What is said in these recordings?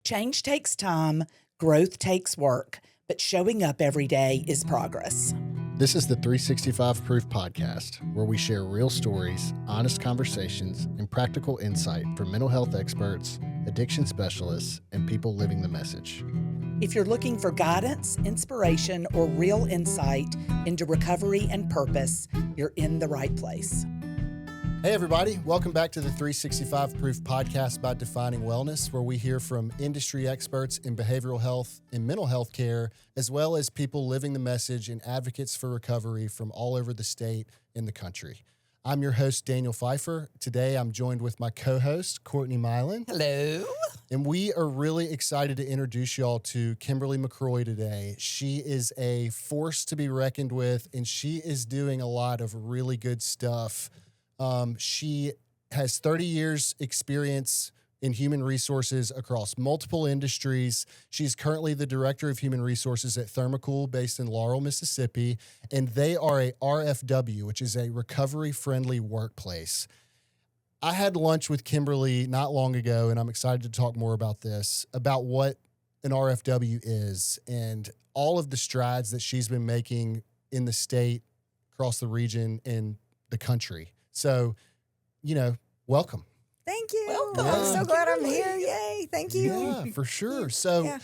Change takes time, growth takes work, but showing up every day is progress. This is the 365 Proof Podcast, where we share real stories, honest conversations, and practical insight from mental health experts, addiction specialists, and people living the message. If you're looking for guidance, inspiration, or real insight into recovery and purpose, you're in the right place. Hey, everybody. Welcome back to the 365 Proof Podcast about defining wellness, where we hear from industry experts in behavioral health and mental health care, as well as people living the message and advocates for recovery from all over the state and the country. I'm your host, Daniel Phyfer. Today, I'm joined with my co-host, Courtney Milan. Hello. And we are really excited to introduce y'all to Kimberly McRoy today. She is a force to be reckoned with, and she is doing a lot of really good stuff. She has 30 years experience in human resources across multiple industries. She's currently the director of human resources at Thermo-Kool based in Laurel, Mississippi, and they are a RFW, which is a recovery-friendly workplace. I had lunch with Kimberly not long ago, and I'm excited to talk more about this, about what an RFW is and all of the strides that she's been making in the state, across the region, and the country. So, welcome. Thank you. Welcome. I'm so glad I'm here. Yay. Thank you. Yeah, for sure. So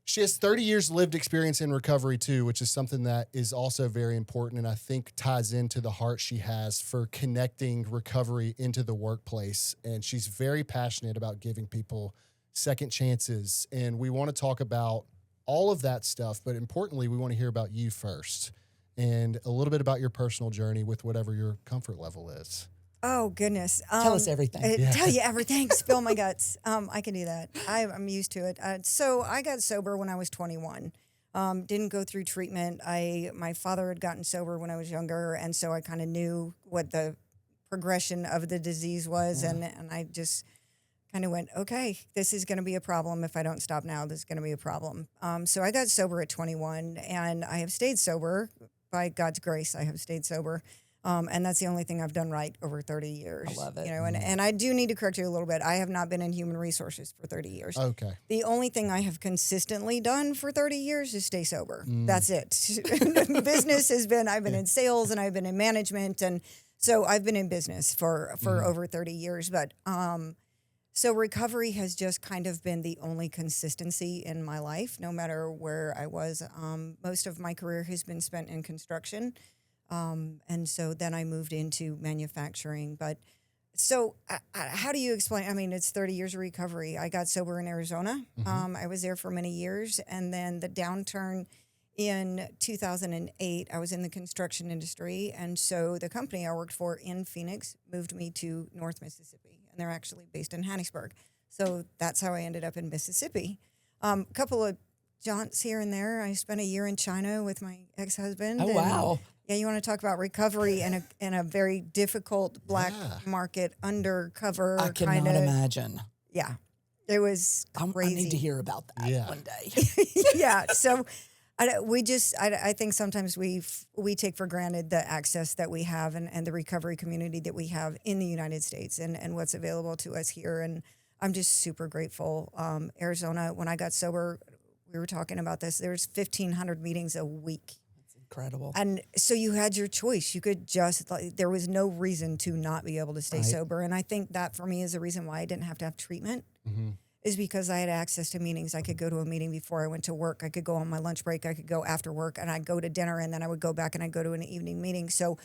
she has 30 years lived experience in recovery too, which is something that is also very important and I think ties into the heart she has for connecting recovery into the workplace. And she's very passionate about giving people second chances. And we want to talk about all of that stuff, but importantly, we want to hear about you first and a little bit about your personal journey with whatever your comfort level is. Oh, goodness. Tell us everything. Tell you everything. Spill my guts. I can do that. I'm used to it. So I got sober when I was 21. Didn't go through treatment. My father had gotten sober when I was younger, and so I kind of knew what the progression of the disease was, and I just kind of went, okay, this is going to be a problem. If I don't stop now, this is going to be a problem. So I got sober at 21, and I have stayed sober. By God's grace, I have stayed sober. And that's the only thing I've done right over 30 years. I love it. And I do need to correct you a little bit. I have not been in human resources for 30 years. Okay. The only thing I have consistently done for 30 years is stay sober. That's it. Business has been, I've been in sales and I've been in management. And so I've been in business for over 30 years. But so recovery has just kind of been the only consistency in my life, no matter where I was. Most of my career has been spent in construction. And so then I moved into manufacturing. But so how do you explain? I mean, it's 30 years of recovery. I got sober in Arizona. I was there for many years. And then the downturn in 2008, I was in the construction industry. And so the company I worked for in Phoenix moved me to North Mississippi. And they're actually based in Hattiesburg. So that's how I ended up in Mississippi. A couple of jaunts here and there. I spent a year in China with my ex-husband. Oh, wow. Yeah, you want to talk about recovery in a very difficult black market undercover I cannot imagine. Yeah, it was crazy. I need to hear about that one day. Yeah, so I think sometimes we take for granted the access that we have and the recovery community that we have in the United States and what's available to us here. And I'm just super grateful. Arizona, when I got sober, we were talking about this. There's 1,500 meetings a week. Incredible. And so you had your choice. You could just, there was no reason to not be able to stay sober. And I think that for me is the reason why I didn't have to have treatment is because I had access to meetings. I could go to a meeting before I went to work. I could go on my lunch break. I could go after work and I'd go to dinner and then I would go back and I'd go to an evening meeting. So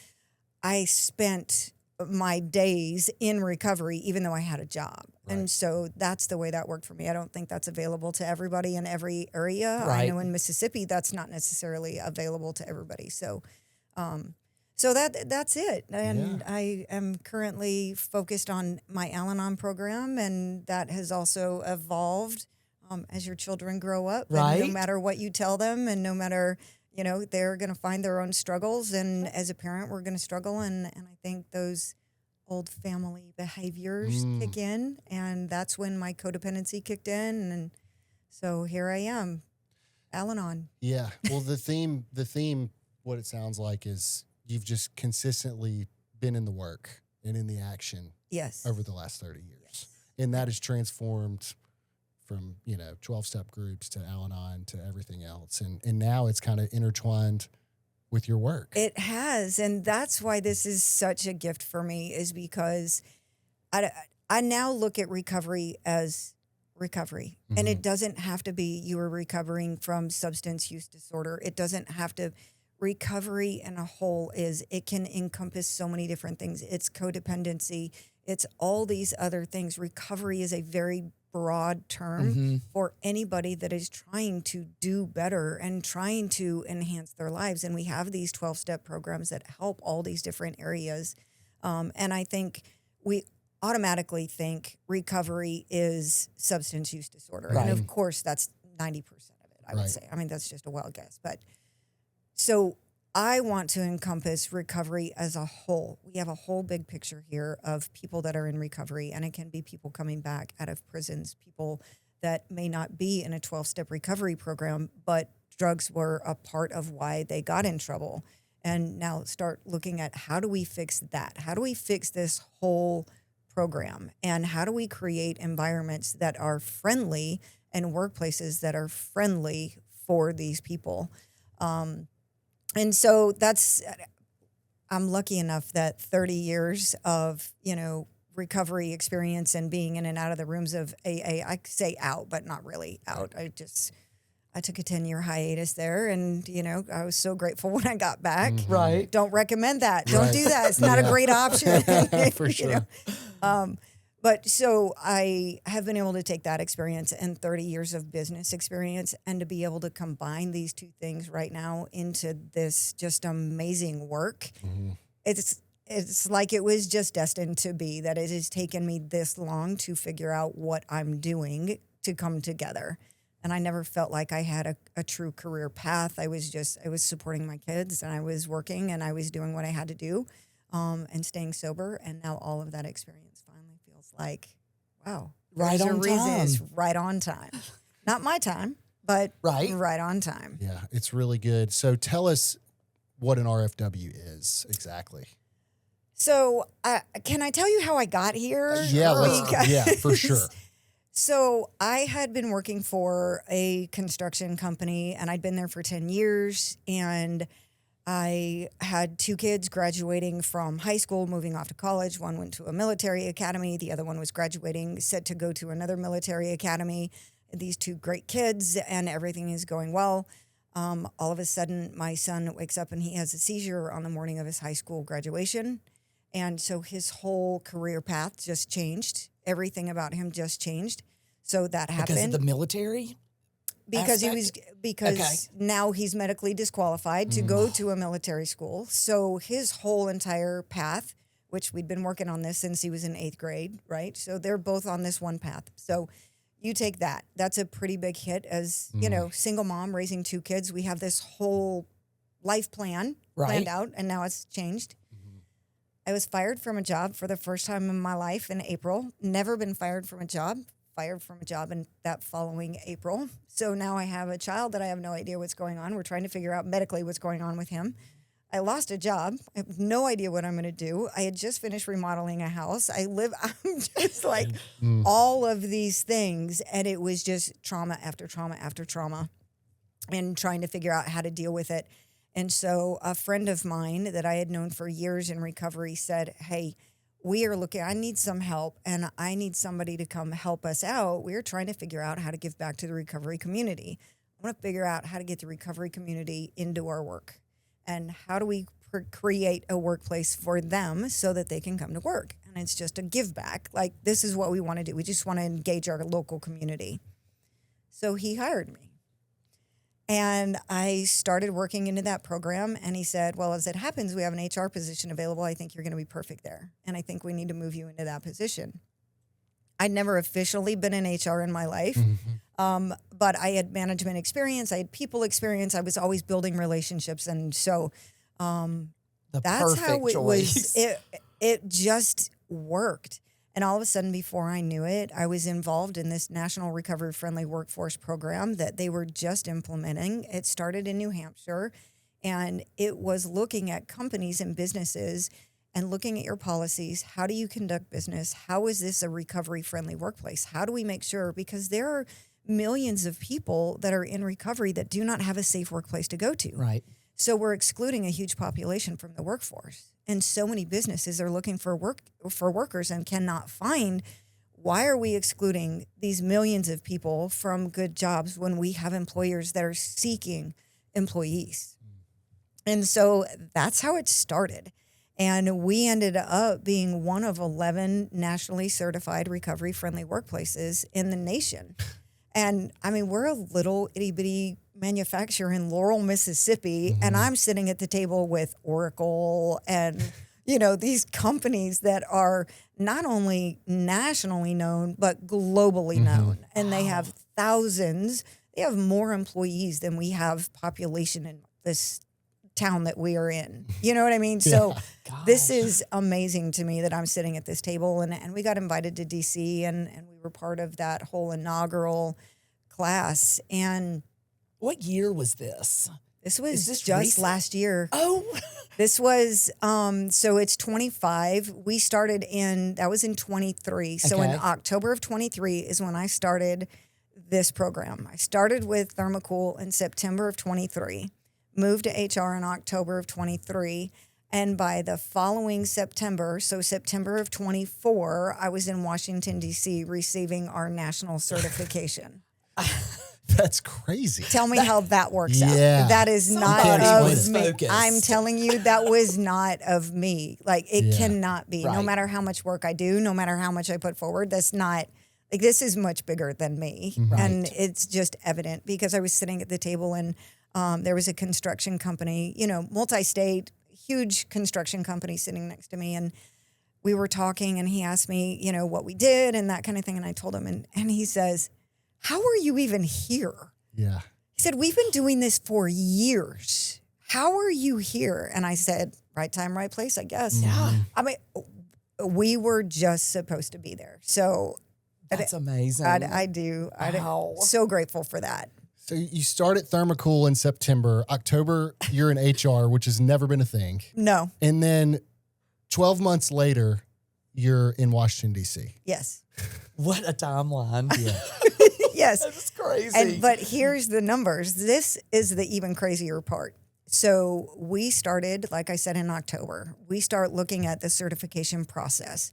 I spent my days in recovery, even though I had a job. Right. And so that's the way that worked for me. I don't think that's available to everybody in every area. Right. I know in Mississippi, that's not necessarily available to everybody. So, so that's it. And I am currently focused on my Al-Anon program, and that has also evolved as your children grow up. Right. And no matter what you tell them and no matter, they're going to find their own struggles. And as a parent, we're going to struggle. And I think those old family behaviors kick in. And that's when my codependency kicked in. And so here I am, Al-Anon. Yeah. Well, the theme, what it sounds like is you've just consistently been in the work and in the action Yes. over the last 30 years. Yes. And that has transformed from, 12-step groups to Al-Anon to everything else. And now it's kind of intertwined with your work. It has. And that's why this is such a gift for me, is because I now look at recovery as recovery. And it doesn't have to be you are recovering from substance use disorder. It doesn't have to. Recovery in a whole it can encompass so many different things. It's codependency. It's all these other things. Recovery is a very broad term for anybody that is trying to do better and trying to enhance their lives. And we have these 12-step programs that help all these different areas. And I think we automatically think recovery is substance use disorder. Right. And of course, that's 90% of it, I would Right. say. I mean, that's just a wild guess. But so I want to encompass recovery as a whole. We have a whole big picture here of people that are in recovery, and it can be people coming back out of prisons, people that may not be in a 12-step recovery program, but drugs were a part of why they got in trouble. And now start looking at how do we fix that? How do we fix this whole program? And how do we create environments that are friendly and workplaces that are friendly for these people? And so I'm lucky enough that 30 years of, recovery experience and being in and out of the rooms of AA, I say out, but not really out. I took a 10-year hiatus there, and, I was so grateful when I got back. Right. Don't recommend that. Don't Right. do that. It's not a great option. For sure. But so I have been able to take that experience and 30 years of business experience and to be able to combine these two things right now into this just amazing work. It's like it was just destined to be, that it has taken me this long to figure out what I'm doing to come together. And I never felt like I had a true career path. I was supporting my kids, and I was working, and I was doing what I had to do, and staying sober. And now all of that experience finally feels like, wow, Right there's a on reason time. it's right on time. Not my time, but Right. right on time. Yeah, it's really good. So tell us what an RFW is exactly. So can I tell you how I got here? Yeah, for sure. So I had been working for a construction company, and I'd been there for 10 years, and I had two kids graduating from high school, moving off to college. One went to a military academy. The other one was graduating, set to go to another military academy. These two great kids, and everything is going well. All of a sudden, my son wakes up and he has a seizure on the morning of his high school graduation. And so his whole career path just changed. Everything about him just changed. So that happened. Because of the military? Because Okay. now he's medically disqualified to go to a military school. So his whole entire path, which we'd been working on this since he was in 8th grade, right? So they're both on this one path. So you take that. That's a pretty big hit as, single mom raising two kids. We have this whole life plan planned out, and now it's changed. I was fired from a job for the first time in my life in April. Never been fired from a job. Fired from a job in that following April. So now I have a child that I have no idea what's going on. We're trying to figure out medically what's going on with him. I lost a job. I have no idea what I'm going to do. I had just finished remodeling a house. I'm just like all of these things. And it was just trauma after trauma after trauma and trying to figure out how to deal with it. And so a friend of mine that I had known for years in recovery said, hey, I need some help, and I need somebody to come help us out. We're trying to figure out how to give back to the recovery community. I want to figure out how to get the recovery community into our work, and how do we create a workplace for them so that they can come to work. And it's just a give back. Like, this is what we want to do. We just want to engage our local community. So he hired me. And I started working into that program, and he said, well, as it happens, we have an HR position available. I think you're going to be perfect there, and I think we need to move you into that position. I'd never officially been in HR in my life, but I had management experience. I had people experience. I was always building relationships, and so that's how it was. It just worked. And all of a sudden, before I knew it, I was involved in this National Recovery Friendly Workforce program that they were just implementing. It started in New Hampshire, and it was looking at companies and businesses and looking at your policies. How do you conduct business? How is this a recovery-friendly workplace? How do we make sure? Because there are millions of people that are in recovery that do not have a safe workplace to go to. Right. So we're excluding a huge population from the workforce. And so many businesses are looking for workers and cannot find. Why are we excluding these millions of people from good jobs when we have employers that are seeking employees? And so that's how it started. And we ended up being one of 11 nationally certified recovery-friendly workplaces in the nation. And I mean, we're a little itty-bitty manufacturer in Laurel, Mississippi, and I'm sitting at the table with Oracle and, these companies that are not only nationally known, but globally known. And they have thousands. They have more employees than we have population in this town that we are in. You know what I mean? So this is amazing to me that I'm sitting at this table, and we got invited to DC, and we were part of that whole inaugural class. And What year was this? this was this just recent? last year. Oh, This was, so it's 25. We started that was in 23. So in Okay. October of 23 is when I started this program. I started with Thermo-Kool in September of 23, moved to HR in October of 23. And by the following September, so September of 24, I was in Washington, D.C. receiving our national certification. That's crazy. Tell me how that works Yeah. out. That is not Somebody of was me. focused. I'm telling you, that was not of me. Like, it Yeah. cannot be. No Right. matter how much work I do, no matter how much I put forward, that's not, like, this is much bigger than me. And it's just evident because I was sitting at the table and there was a construction company, multi-state, huge construction company sitting next to me. And we were talking and he asked me, what we did and that kind of thing. And I told him, and he says, "How are you even here?" Yeah. He said, "We've been doing this for years. How are you here?" And I said, "Right time, right place, I guess." Yeah. I mean, we were just supposed to be there. So that's amazing. I do. Wow. I'm so grateful for that. So you started Thermo-Kool in September. October, you're in HR, which has never been a thing. No. And then 12 months later, you're in Washington, D.C. Yes. What a timeline. Yeah. Yes. That's crazy. But here's the numbers. This is the even crazier part. So we started, like I said, in October. We start looking at the certification process.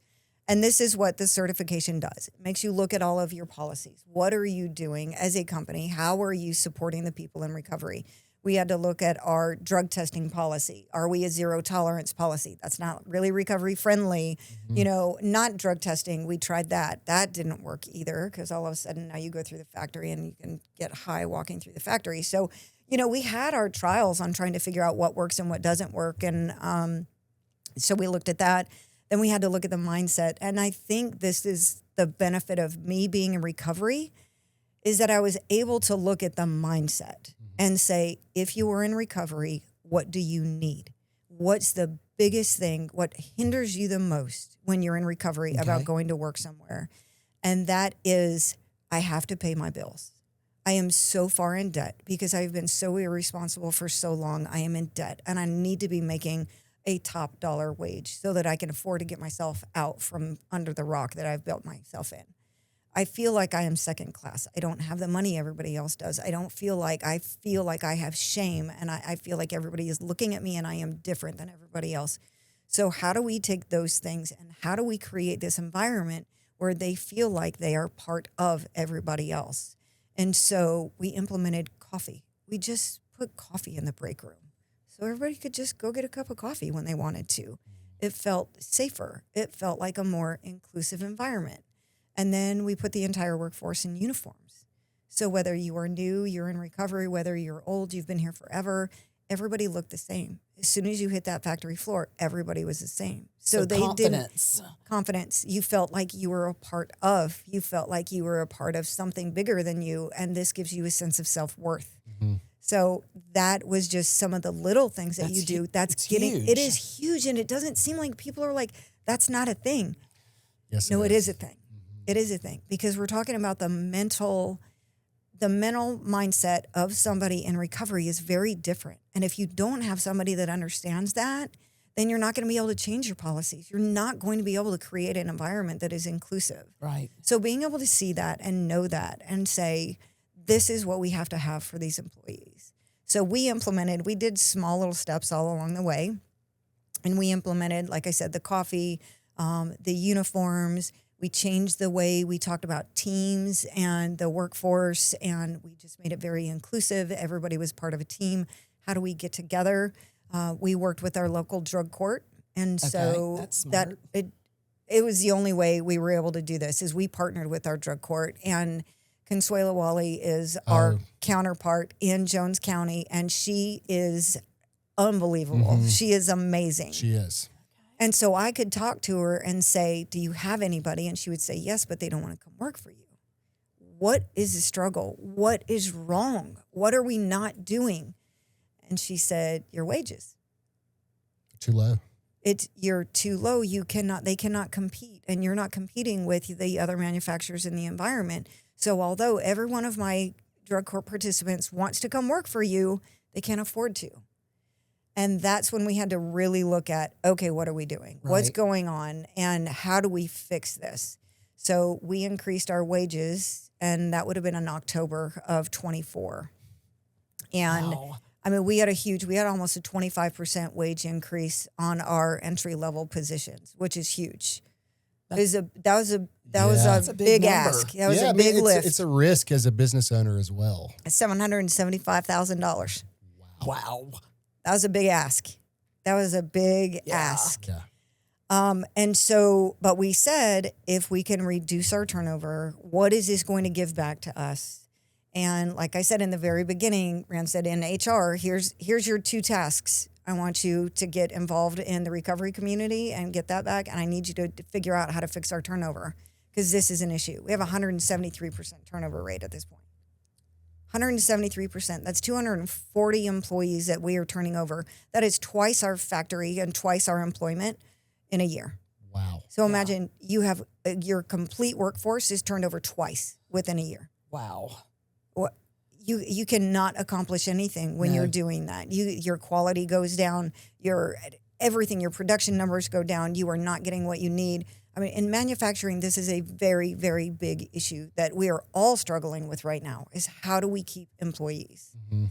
And this is what the certification does. It makes you look at all of your policies. What are you doing as a company? How are you supporting the people in recovery? We had to look at our drug testing policy. Are we a zero tolerance policy? That's not really recovery friendly. Not drug testing. We tried that. That didn't work either because all of a sudden now you go through the factory and you can get high walking through the factory. So, we had our trials on trying to figure out what works and what doesn't work. And so we looked at that. Then we had to look at the mindset. And I think this is the benefit of me being in recovery is that I was able to look at the mindset and say, if you are in recovery, what do you need? What's the biggest thing? What hinders you the most when you're in recovery about going to work somewhere? And that is, I have to pay my bills. I am so far in debt because I've been so irresponsible for so long. I am in debt and I need to be making a top dollar wage so that I can afford to get myself out from under the rock that I've built myself in. I feel like I am second class. I don't have the money everybody else does. I feel like I have shame and I feel like everybody is looking at me and I am different than everybody else. So how do we take those things and how do we create this environment where they feel like they are part of everybody else? And so we implemented coffee. We just put coffee in the break room. So everybody could just go get a cup of coffee when they wanted to. It felt safer. It felt like a more inclusive environment. And then we put the entire workforce in uniforms. So whether you are new, you're in recovery, whether you're old, you've been here forever, everybody looked the same. As soon as you hit that factory floor, everybody was the same. So they confidence. Confidence. You felt like you were a part of. You felt like you were a part of something bigger than you. And this gives you a sense of self-worth. Mm-hmm. So that was just some of the little things that you do. It's huge. It is huge. And it doesn't seem like people are like, that's not a thing. Yes, No, it is a thing. Mm-hmm. It is a thing because we're talking about the mental mindset of somebody in recovery is very different. And if you don't have somebody that understands that, then you're not going to be able to change your policies. You're not going to be able to create an environment that is inclusive. Right. So being able to see that and know that and say, this is what we have to have for these employees. So we did small little steps all along the way. And we implemented, like I said, the coffee, the uniforms. We changed the way we talked about teams and the workforce, and we just made it very inclusive. Everybody was part of a team. How do we get together? We worked with our local drug court, and so that's smart. it was the only way we were able to do this is we partnered with our drug court, and Consuela Wally is our counterpart in Jones County, and she is unbelievable. She is amazing. She is. And so I could talk to her and say, do you have anybody? And she would say, yes, but they don't want to come work for you. What is the struggle? What is wrong? What are we not doing? And she said, your wages. Too low. You're too low. They cannot compete. And you're not competing with the other manufacturers in the environment. So although every one of my drug court participants wants to come work for you, they can't afford to. And that's when we had to really look at, okay, what are we doing? Right. What's going on? And how do we fix this? So we increased our wages, and that would have been in October of 24. And Wow. I mean, we had almost a 25% wage increase on our entry level positions, which is huge. That was a That's a big big number. ask. That was I a mean, big lift. It's a risk as a business owner as well. $775,000. Wow. That was a big ask. That was a big Yeah. ask. Yeah. And so, but we said, if we can reduce our turnover, what is this going to give back to us? And like I said in the very beginning, Rand said in HR, here's your 2 tasks. I want you to get involved in the recovery community and get that back. And I need you to figure out how to fix our turnover, because this is an issue. We have a 173% turnover rate at this point. 173%. That's 240 employees that we are turning over. That is twice our factory and twice our employment in a year. Wow. So imagine you have your complete workforce is turned over twice within a year. Wow. You cannot accomplish anything when you're doing that. Your quality goes down. Your production numbers go down. You are not getting what you need. I mean, in manufacturing, this is a very, very big issue that we are all struggling with right now, is how do we keep employees? Mm-hmm.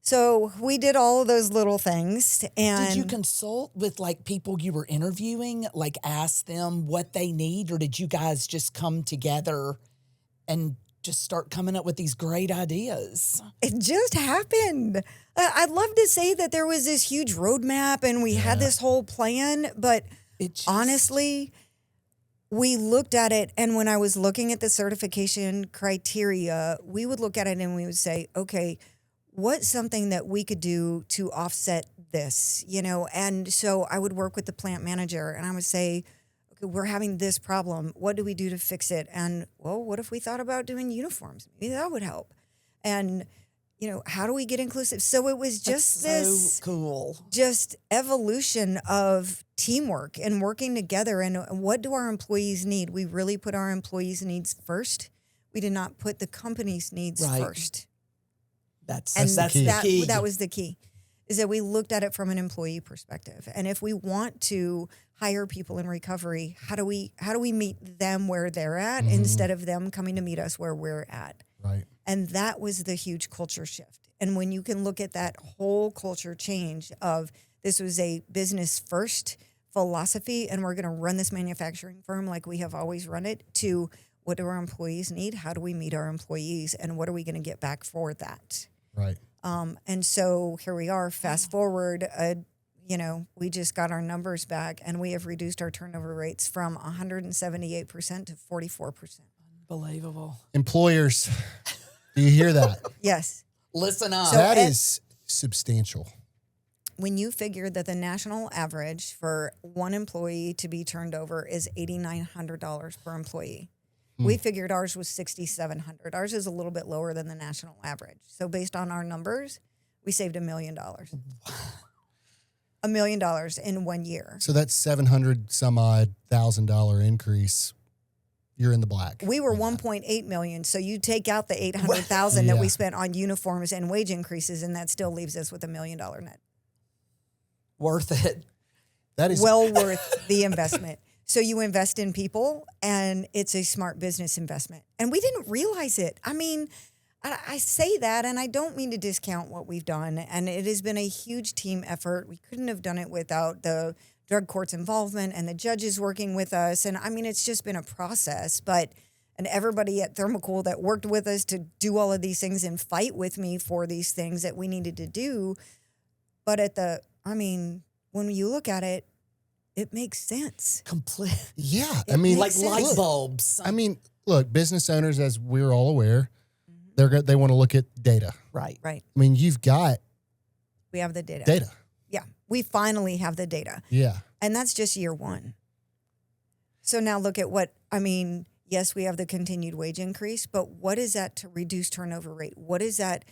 So we did all of those little things. And Did you consult with like people you were interviewing, like ask them what they need, or did you guys just come together and just start coming up with these great ideas? it just happened. I'd love to say that there was this huge roadmap and we had this whole plan, but honestly, we looked at it, and when I was looking at the certification criteria, we would look at it and we would say, okay, what's something that we could do to offset this, And so I would work with the plant manager, and I would say, okay, we're having this problem. What do we do to fix it? And, well, what if we thought about doing uniforms? Maybe that would help. And, how do we get inclusive? So it was just this so cool. just evolution of teamwork and working together. And what do our employees need? We really put our employees' needs first. We did not put the company's needs first. That's the key. That was the key, is that we looked at it from an employee perspective. And if we want to hire people in recovery, how do we meet them where they're at instead of them coming to meet us where we're at? Right. And that was the huge culture shift. And when you can look at that whole culture change of this was a business first philosophy, and we're going to run this manufacturing firm like we have always run it, to what do our employees need? How do we meet our employees? And what are we going to get back for that? Right. And so here we are, fast forward, we just got our numbers back, and we have reduced our turnover rates from 178% to 44%. Unbelievable. Employers, do you hear that? Yes. Listen up. So That is substantial. When you figure that the national average for one employee to be turned over is $8,900 per employee, we figured ours was $6,700. Ours is a little bit lower than the national average. So based on our numbers, we saved $1 million. $1 million in 1 year. So that's $700,000 increase. You're in the black. We were 1.8 million. So you take out the 800,000 that we spent on uniforms and wage increases, and that still leaves us with $1 million net. Worth it. That is well worth the investment. So you invest in people, and it's a smart business investment. And we didn't realize it. I mean, I say that, and I don't mean to discount what we've done. And it has been a huge team effort. We couldn't have done it without the drug court's involvement and the judges working with us. And I mean, it's just been a process. And everybody at Thermo-Kool that worked with us to do all of these things and fight with me for these things that we needed to do. But when you look at it, it makes sense. Complete. Yeah. Like light bulbs. I mean, look, business owners, as we're all aware, they want to look at data. Right. Right. I mean, We have the data. Data. Yeah. We finally have the data. Yeah. And that's just year one. So now look at yes, we have the continued wage increase, but what is that to reduce turnover rate? What is that?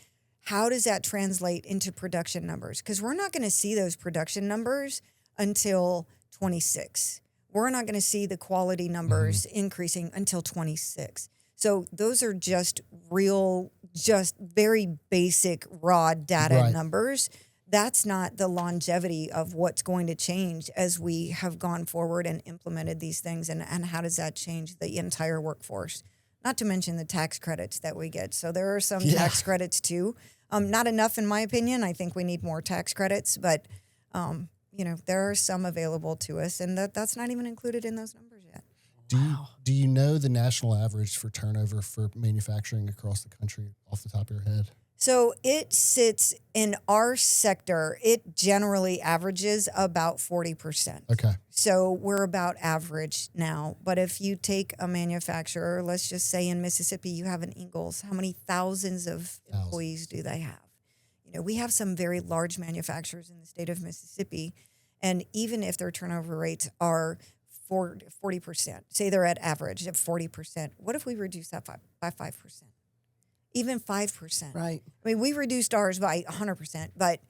How does that translate into production numbers? Because we're not going to see those production numbers until 26. We're not going to see the quality numbers increasing until 26. So those are just very basic raw data numbers. That's not the longevity of what's going to change as we have gone forward and implemented these things. And how does that change the entire workforce? Not to mention the tax credits that we get. So there are some tax credits too. Not enough in my opinion. I think we need more tax credits, but there are some available to us, and that's not even included in those numbers yet. Do you know the national average for turnover for manufacturing across the country off the top of your head? So it sits in our sector, it generally averages about 40%. Okay. So we're about average now. But if you take a manufacturer, let's just say in Mississippi, you have an Ingalls, how many thousands of employees do they have? We have some very large manufacturers in the state of Mississippi, and even if their turnover rates are 40%, say they're at average of 40%, what if we reduce that by 5%? Even 5%. Right. I mean, we reduced ours by 100%, but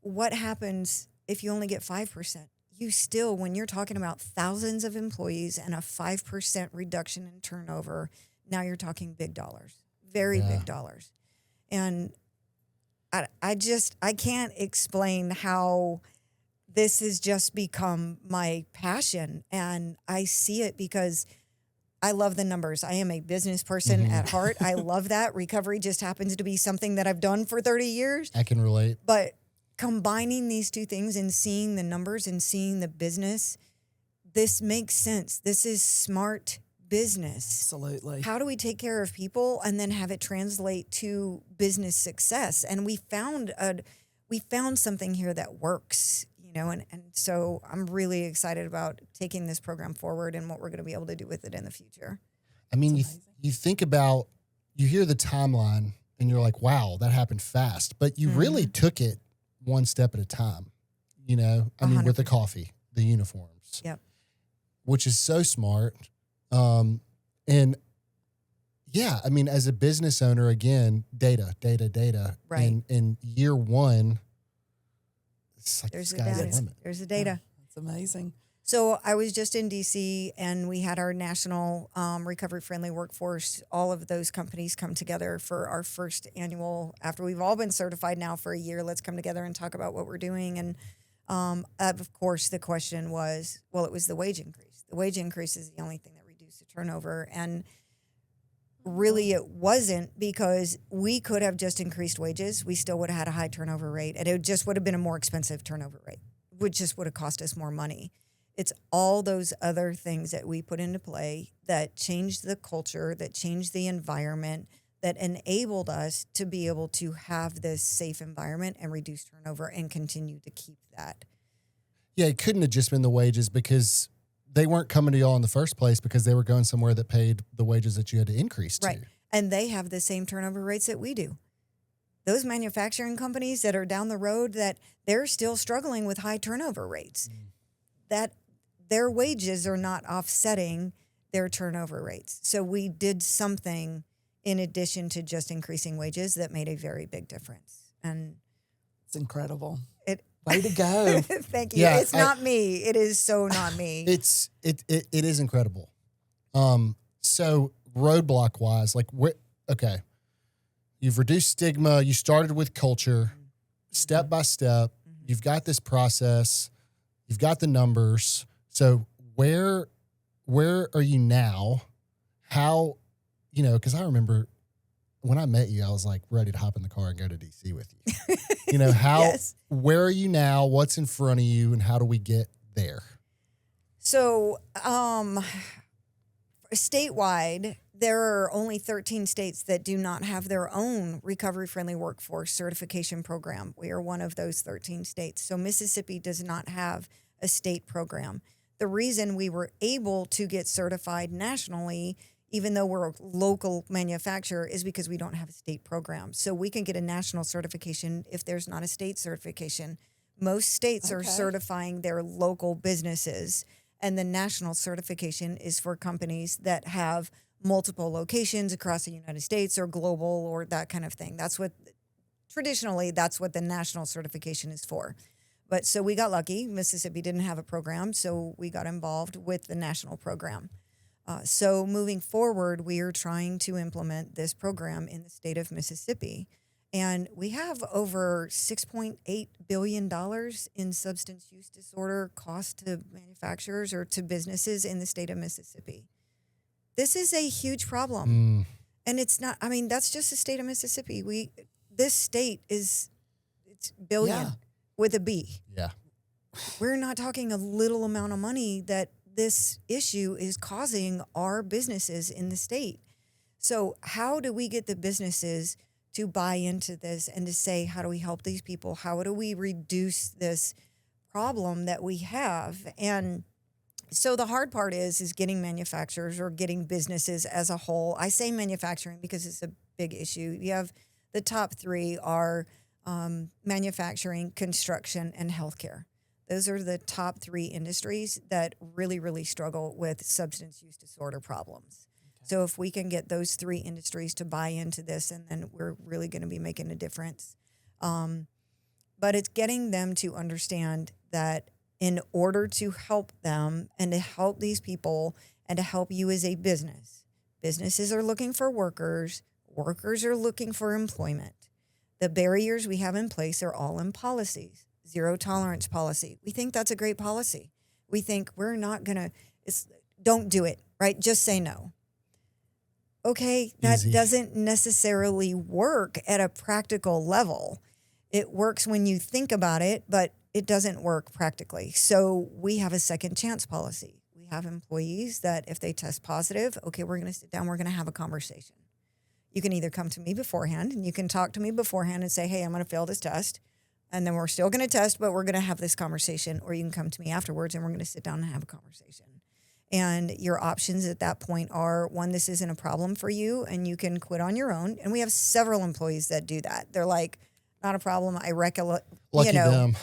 what happens if you only get 5%? You still, when you're talking about thousands of employees and a 5% reduction in turnover, now you're talking big dollars, very big dollars. And I can't explain how this has just become my passion. And I see it because I love the numbers. I am a business person at heart. I love that. Recovery just happens to be something that I've done for 30 years. I can relate. But combining these two things and seeing the numbers and seeing the business, this makes sense. This is smart business. Absolutely. How do we take care of people and then have it translate to business success? And we found something here that works, and so I'm really excited about taking this program forward and what we're going to be able to do with it in the future. I mean, you think about, you hear the timeline and you're like, wow, that happened fast, but you really took it one step at a time, I mean, 100%. with the coffee, the uniforms, which is so smart. And yeah, I mean, as a business owner, again, data. Right. And year one, it's like There's the the sky's the data. limit. There's the data. That's amazing. So I was just in DC, and we had our national recovery-friendly workforce. All of those companies come together for our first annual, after we've all been certified now for a year, let's come together and talk about what we're doing. And of course, the question was, it was the wage increase. The wage increase is the only thing that reduced the turnover. And really it wasn't, because we could have just increased wages. We still would have had a high turnover rate, and it just would have been a more expensive turnover rate, which just would have cost us more money. It's all those other things that we put into play that changed the culture, that changed the environment, that enabled us to be able to have this safe environment and reduce turnover and continue to keep that. Yeah, it couldn't have just been the wages, because they weren't coming to y'all in the first place because they were going somewhere that paid the wages that you had to increase to. Right. And they have the same turnover rates that we do. Those manufacturing companies that are down the road, that they're still struggling with high turnover rates, that their wages are not offsetting their turnover rates. So we did something in addition to just increasing wages that made a very big difference. And it's incredible. Way to go. Thank you. Yeah, it's not me. It is so not me. It is incredible. So roadblock wise, okay, you've reduced stigma. You started with culture, step by step. You've got this process. You've got the numbers. So where are you now? How, because I remember when I met you, I was like ready to hop in the car and go to DC with you. Yes. Where are you now? What's in front of you, and how do we get there? So, statewide, there are only 13 states that do not have their own recovery-friendly workforce certification program. We are one of those 13 states. So Mississippi does not have a state program. The reason we were able to get certified nationally, even though we're a local manufacturer, is because we don't have a state program. So we can get a national certification if there's not a state certification. Most states are certifying their local businesses, and the national certification is for companies that have multiple locations across the United States or global or that kind of thing. Traditionally, that's what the national certification is for. But so we got lucky. Mississippi didn't have a program, so we got involved with the national program. So moving forward, we are trying to implement this program in the state of Mississippi. And we have over $6.8 billion in substance use disorder cost to manufacturers or to businesses in the state of Mississippi. This is a huge problem. And it's not, that's just the state of Mississippi. This state it's billion with a B. Yeah. We're not talking a little amount of money that this issue is causing our businesses in the state. So how do we get the businesses to buy into this and to say, how do we help these people? How do we reduce this problem that we have? And so the hard part is getting manufacturers or getting businesses as a whole. I say manufacturing because it's a big issue. You have the top three are manufacturing, construction, and healthcare. Those are the top three industries that really, really struggle with substance use disorder problems. So if we can get those three industries to buy into this, and then we're really going to be making a difference. But it's getting them to understand that in order to help them and to help these people and to help you as a business, businesses are looking for workers, workers are looking for employment. The barriers we have in place are all in policies. Zero tolerance policy. We think that's a great policy. We think we're not going to, don't do it, right? Just say no. Okay, that doesn't necessarily work at a practical level. It works when you think about it, but it doesn't work practically. So we have a second chance policy. We have employees that if they test positive, okay, we're going to sit down, we're going to have a conversation. You can either come to me beforehand and you can talk to me beforehand and say, hey, I'm going to fail this test. And then we're still going to test, but we're going to have this conversation. Or you can come to me afterwards and we're going to sit down and have a conversation. And your options at that point are, one, this isn't a problem for you and you can quit on your own. And we have several employees that do that. They're like, not a problem. I recollect, Lucky them.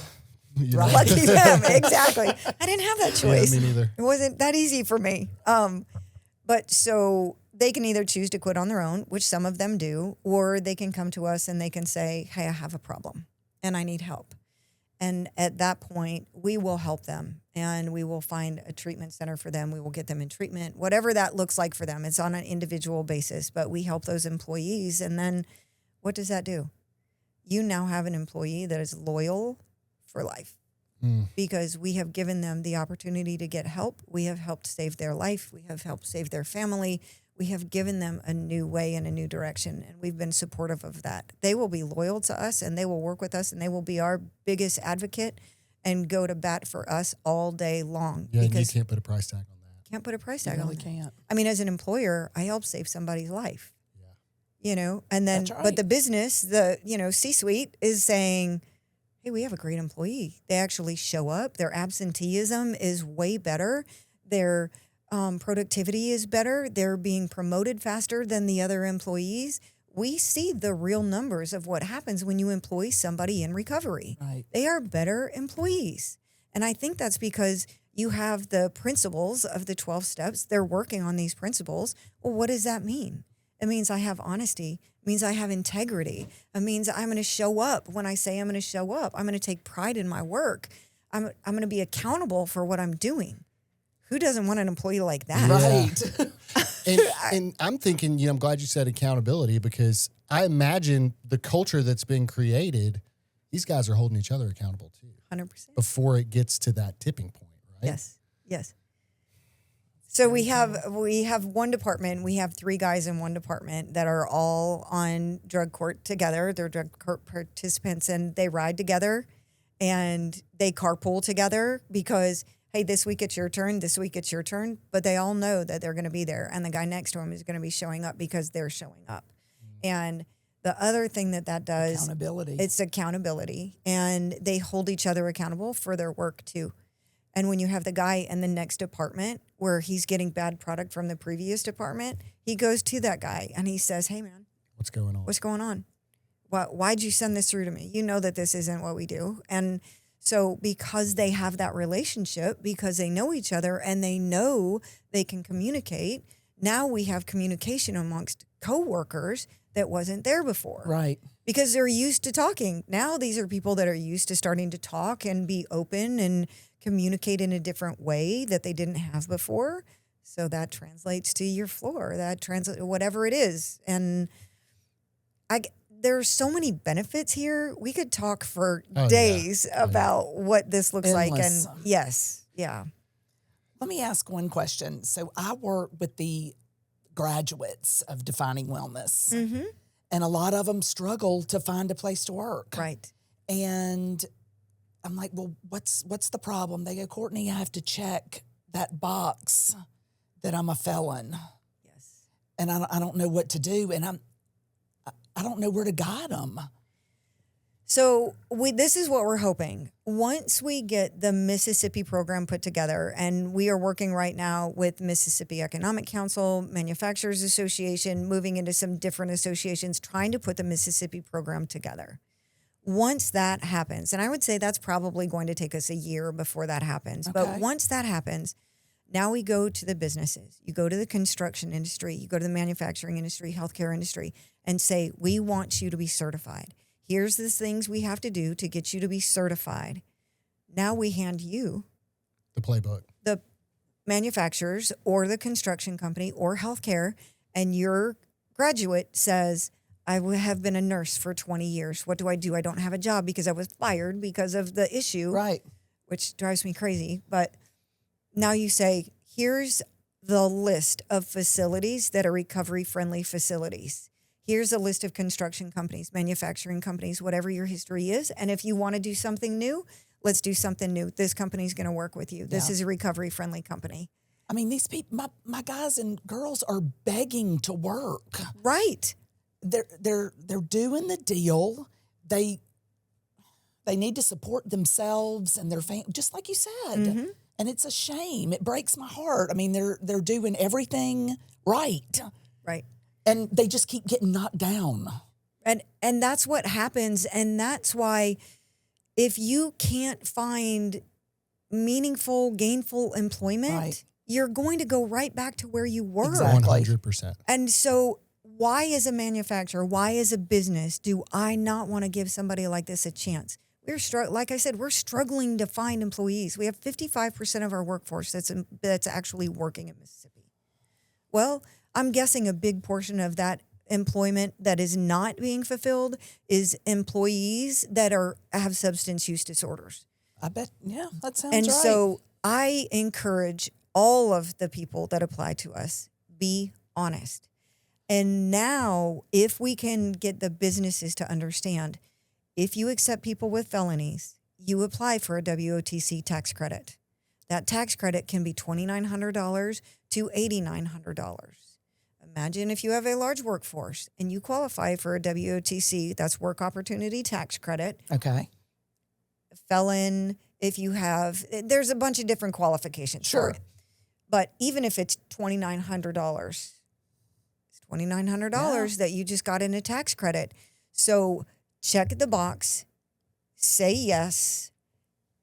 Lucky them. Exactly. I didn't have that choice. Yeah, me neither. It wasn't that easy for me. But so they can either choose to quit on their own, which some of them do, or they can come to us and they can say, hey, I have a problem and I need help. And at that point, we will help them and we will find a treatment center for them. We will get them in treatment, whatever that looks like for them. It's on an individual basis, but we help those employees. And then what does that do? You now have an employee that is loyal for life because we have given them the opportunity to get help. We have helped save their life. We have helped save their family. We have given them a new way and a new direction, and we've been supportive of that. They will be loyal to us, and they will work with us, and they will be our biggest advocate and go to bat for us all day long. Yeah, because you can't put a price tag on that. Can't put a price tag You on really that. can't. I mean, as an employer, I help save somebody's life. Yeah. And then, That's right. but the business, the, C-suite is saying, hey, we have a great employee. They actually show up. Their absenteeism is way better. Their productivity is better. They're being promoted faster than the other employees. We see the real numbers of what happens when you employ somebody in recovery. Right. They are better employees. And I think that's because you have the principles of the 12 steps. They're working on these principles. Well, what does that mean? It means I have honesty. It means I have integrity. It means I'm going to show up when I say I'm going to show up. I'm going to take pride in my work. I'm going to be accountable for what I'm doing. Who doesn't want an employee like that? Right. And I'm thinking, I'm glad you said accountability because I imagine the culture that's been created, these guys are holding each other accountable too 100%. before it gets to that tipping point, right? Yes. Yes. So we have one department. We have 3 guys in one department that are all on drug court together. They're drug court participants, and they ride together, and they carpool together because, hey, this week it's your turn. This week it's your turn. But they all know that they're going to be there, and the guy next to him is going to be showing up because they're showing up. And the other thing that does, Accountability. it's accountability, and they hold each other accountable for their work too. And when you have the guy in the next department where he's getting bad product from the previous department, he goes to that guy and he says, hey, man, What's going on? what's going on? Why'd you send this through to me? You know that this isn't what we do. And so because they have that relationship, because they know each other and they know they can communicate, now we have communication amongst coworkers that wasn't there before. Right. Because they're used to talking. Now these are people that are used to starting to talk and be open and communicate in a different way that they didn't have before. So that translates to your floor. That translates whatever it is. And there's so many benefits here. We could talk for days about what this looks Endless. like. And yes, yeah. Let me ask one question. So I work with the graduates of Defining Wellness, and a lot of them struggle to find a place to work. Right. And I'm like, well, what's the problem? They go, Courtney, I have to check that box that I'm a felon. Yes. And I don't know what to do, and I don't know where to guide them. So this is what we're hoping. Once we get the Mississippi program put together, and we are working right now with Mississippi Economic Council, Manufacturers Association, moving into some different associations, trying to put the Mississippi program together. Once that happens, and I would say that's probably going to take us a year before that happens. Okay. But once that happens, now we go to the businesses. You go to the construction industry, you go to the manufacturing industry, healthcare industry, and say, we want you to be certified. Here's the things we have to do to get you to be certified. Now we hand you The playbook. the manufacturers or the construction company or healthcare, and your graduate says, I have been a nurse for 20 years. What do? I don't have a job because I was fired because of the issue, Right. which drives me crazy. But now you say, here's the list of facilities that are recovery-friendly facilities. Here's a list of construction companies, manufacturing companies, whatever your history is. And if you want to do something new, let's do something new. This company's going to work with you. This is a recovery-friendly company. I mean, these people, my guys and girls are begging to work. Right. They're doing the deal. They need to support themselves and their family, just like you said. Mm-hmm. And it's a shame. It breaks my heart. I mean, they're doing everything right, Right. and they just keep getting knocked down. And that's what happens. And that's why if you can't find meaningful, gainful employment, Right. you're going to go right back to where you were. Exactly. 100%. And so why as a manufacturer, why as a business do I not want to give somebody like this a chance? Like I said, we're struggling to find employees. We have 55% of our workforce that's actually working in Mississippi. Well, I'm guessing a big portion of that employment that is not being fulfilled is employees that have substance use disorders. I bet, yeah, that sounds And right. so I encourage all of the people that apply to us, be honest. And now, if we can get the businesses to understand, if you accept people with felonies, you apply for a WOTC tax credit. That tax credit can be $2,900 to $8,900. Imagine if you have a large workforce and you qualify for a WOTC, that's work opportunity tax credit. Okay. Felon, if you have, there's a bunch of different qualifications Sure. for it. But even if it's $2,900, it's $2,900 that you just got in a tax credit. So check the box, say yes.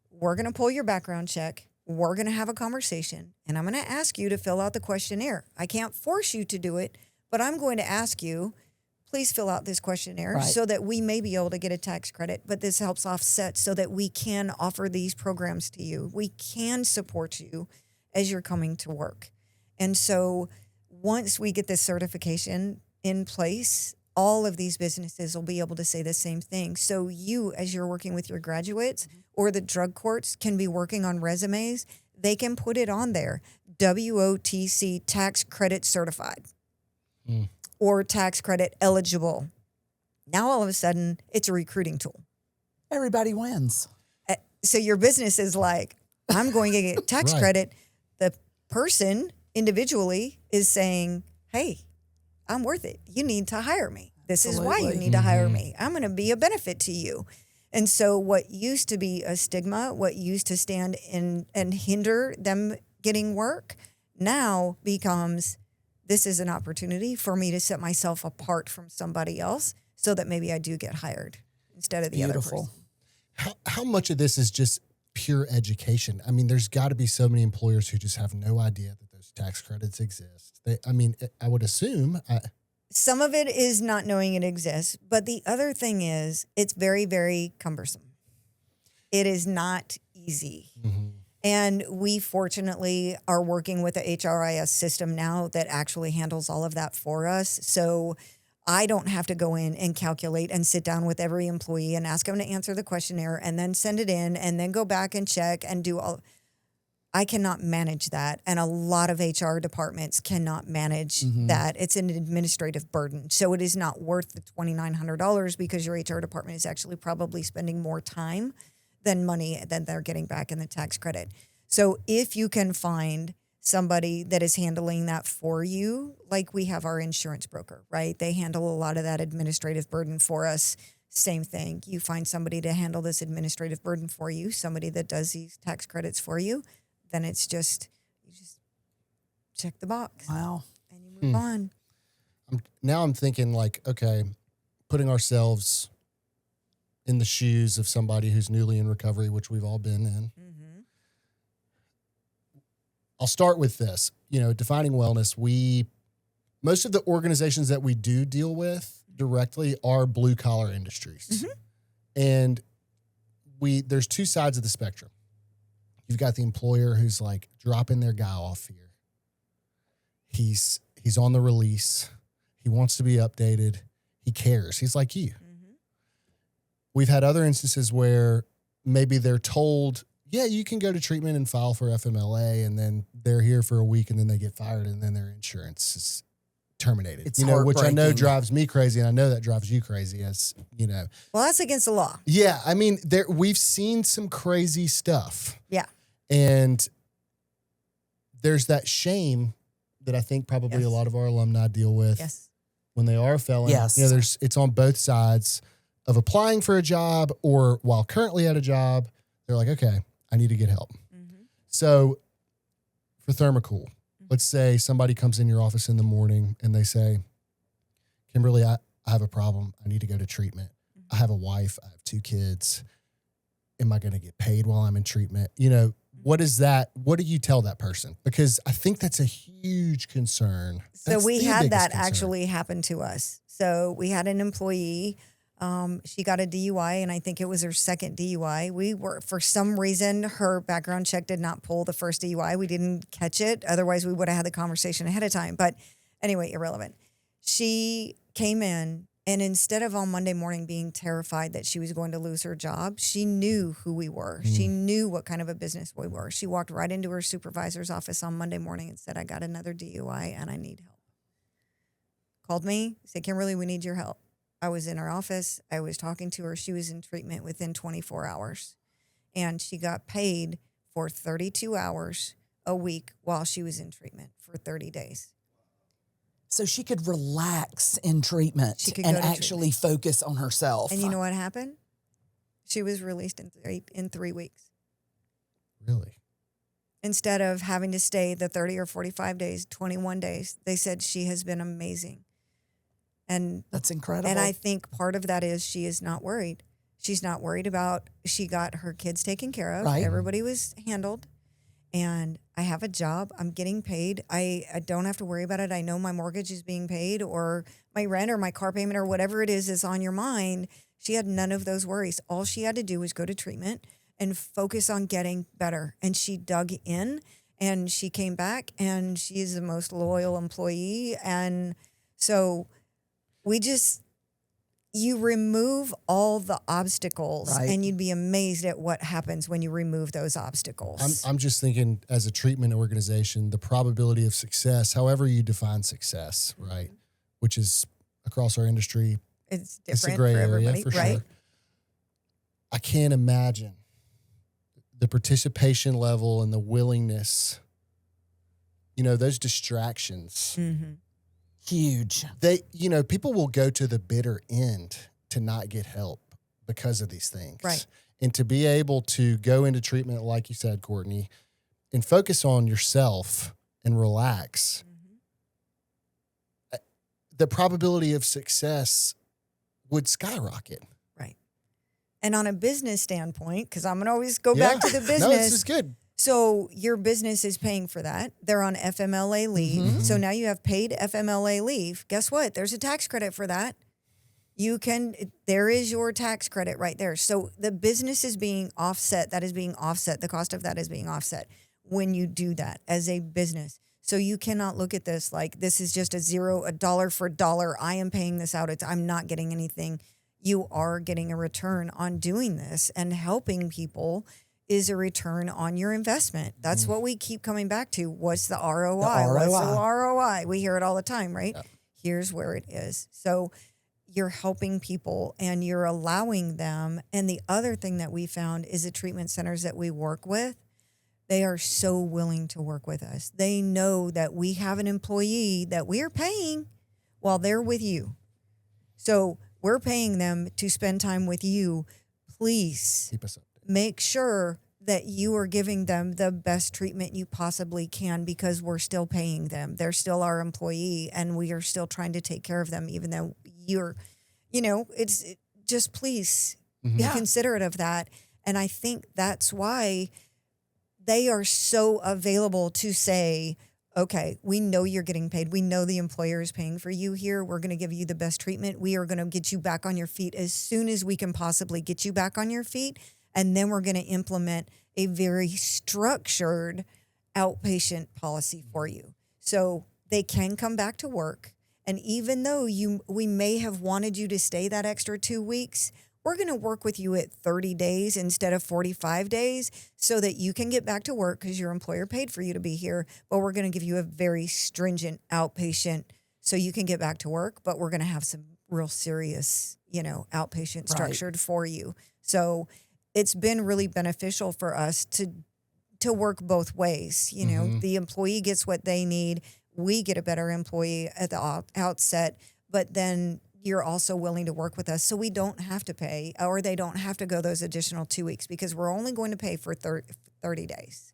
We're going to pull your background check. We're going to have a conversation, and I'm going to ask you to fill out the questionnaire. I can't force you to do it, but I'm going to ask you, please fill out this questionnaire Right. so that we may be able to get a tax credit, but this helps offset so that we can offer these programs to you. We can support you as you're coming to work. And so once we get this certification in place, all of these businesses will be able to say the same thing. So you, as you're working with your graduates or the drug courts can be working on resumes, they can put it on there, WOTC tax credit certified or tax credit eligible. Now, all of a sudden, it's a recruiting tool. Everybody wins. So your business is like, I'm going to get tax credit. The person individually is saying, hey, I'm worth it. You need to hire me. This is why you need to hire me. I'm going to be a benefit to you. And so what used to be a stigma, what used to stand in and hinder them getting work, now becomes, this is an opportunity for me to set myself apart from somebody else so that maybe I do get hired instead of the other person. How much of this is just pure education? I mean, there's got to be so many employers who just have no idea that those tax credits exist. I would assume. Some of it is not knowing it exists, but the other thing is it's very, very cumbersome. It is not easy. Mm-hmm. And we fortunately are working with the HRIS system now that actually handles all of that for us. So I don't have to go in and calculate and sit down with every employee and ask them to answer the questionnaire and then send it in and then go back and check and do all. I cannot manage that. And a lot of HR departments cannot manage that. It's an administrative burden. So it is not worth the $2,900 because your HR department is actually probably spending more time than money than they're getting back in the tax credit. So if you can find somebody that is handling that for you, like we have our insurance broker, right? They handle a lot of that administrative burden for us. Same thing. You find somebody to handle this administrative burden for you, somebody that does these tax credits for you, then it's just, you just check the box. Wow. And you move on. Now I'm thinking like, okay, putting ourselves in the shoes of somebody who's newly in recovery, which we've all been in. Mm-hmm. I'll start with this. Defining wellness, most of the organizations that we do deal with directly are blue collar industries. Mm-hmm. And there's two sides of the spectrum. You've got the employer who's like dropping their guy off here. He's on the release. He wants to be updated. He cares. He's like you. Mm-hmm. We've had other instances where maybe they're told, yeah, you can go to treatment and file for FMLA, and then they're here for a week and then they get fired and then their insurance is terminated. It's which I know drives me crazy, and I know that drives you crazy as. Well, that's against the law. Yeah, I mean, we've seen some crazy stuff. Yeah. And there's that shame that I think probably a lot of our alumni deal with when they are a felon. Yes. It's on both sides of applying for a job or while currently at a job. They're like, okay, I need to get help. Mm-hmm. So for Thermo-Kool, let's say somebody comes in your office in the morning and they say, Kimberly, I have a problem. I need to go to treatment. Mm-hmm. I have a wife. I have 2 kids. Am I going to get paid while I'm in treatment? What is that? What do you tell that person? Because I think that's a huge concern. So we had that actually happen to us. So we had an employee. She got a DUI, and I think it was her second DUI. For some reason, her background check did not pull the first DUI. We didn't catch it. Otherwise, we would have had the conversation ahead of time. But anyway, irrelevant. She came in, and instead of on Monday morning being terrified that she was going to lose her job, she knew who we were. She knew what kind of a business we were. She walked right into her supervisor's office on Monday morning and said, I got another DUI and I need help. Called me, said, Kimberly, we need your help. I was in her office. I was talking to her. She was in treatment within 24 hours. And she got paid for 32 hours a week while she was in treatment for 30 days. So she could relax in treatment and actually focus on herself. And you know what happened? She was released in 3 weeks. Really? Instead of having to stay the 30 or 45 days, 21 days, they said she has been amazing. And that's incredible. And I think part of that is she is not worried. She's not worried about, she got her kids taken care of. Right. Everybody was handled. And I have a job. I'm getting paid. I don't have to worry about it. I know my mortgage is being paid, or my rent or my car payment or whatever it is on your mind. She had none of those worries. All she had to do was go to treatment and focus on getting better. And she dug in and she came back, and she is the most loyal employee. And so you remove all the obstacles, Right. and you'd be amazed at what happens when you remove those obstacles. I'm just thinking, as a treatment organization, the probability of success, however you define success, right, which is across our industry, It's it's a different gray for area everybody, for right? sure. I can't imagine the participation level and the willingness, those distractions. Mm-hmm. Huge. People will go to the bitter end to not get help because of these things. Right. And to be able to go into treatment, like you said, Courtney, and focus on yourself and relax, the probability of success would skyrocket. Right. And on a business standpoint, because I'm going to always go back to the business. No, this is good. So your business is paying for that. They're on FMLA leave. Mm-hmm. So now you have paid FMLA leave. Guess what? There's a tax credit for that. There is your tax credit right there. So the business is being offset. That is being offset. The cost of that is being offset when you do that as a business. So you cannot look at this like this is just a dollar for dollar. I am paying this out. I'm not getting anything. You are getting a return on doing this, and helping people is a return on your investment. That's what we keep coming back to. What's the ROI? What's the ROI? We hear it all the time, right? Yep. Here's where it is. So you're helping people and you're allowing them. And the other thing that we found is the treatment centers that we work with, they are so willing to work with us. They know that we have an employee that we're paying while they're with you. So we're paying them to spend time with you. Please keep us up. Make sure that you are giving them the best treatment you possibly can, because we're still paying them. They're still our employee, and we are still trying to take care of them, even though just please be considerate of that. And I think that's why they are so available to say, okay, we know you're getting paid. We know the employer is paying for you here. We're going to give you the best treatment. We are going to get you back on your feet as soon as we can possibly get you back on your feet. And then we're going to implement a very structured outpatient policy for you. So they can come back to work. And even though we may have wanted you to stay that extra 2 weeks, we're going to work with you at 30 days instead of 45 days so that you can get back to work because your employer paid for you to be here. But we're going to give you a very stringent outpatient so you can get back to work. But we're going to have some real serious, outpatient structured for you. So it's been really beneficial for us to work both ways. The employee gets what they need. We get a better employee at the outset, but then you're also willing to work with us so we don't have to pay, or they don't have to go those additional 2 weeks, because we're only going to pay for 30 days.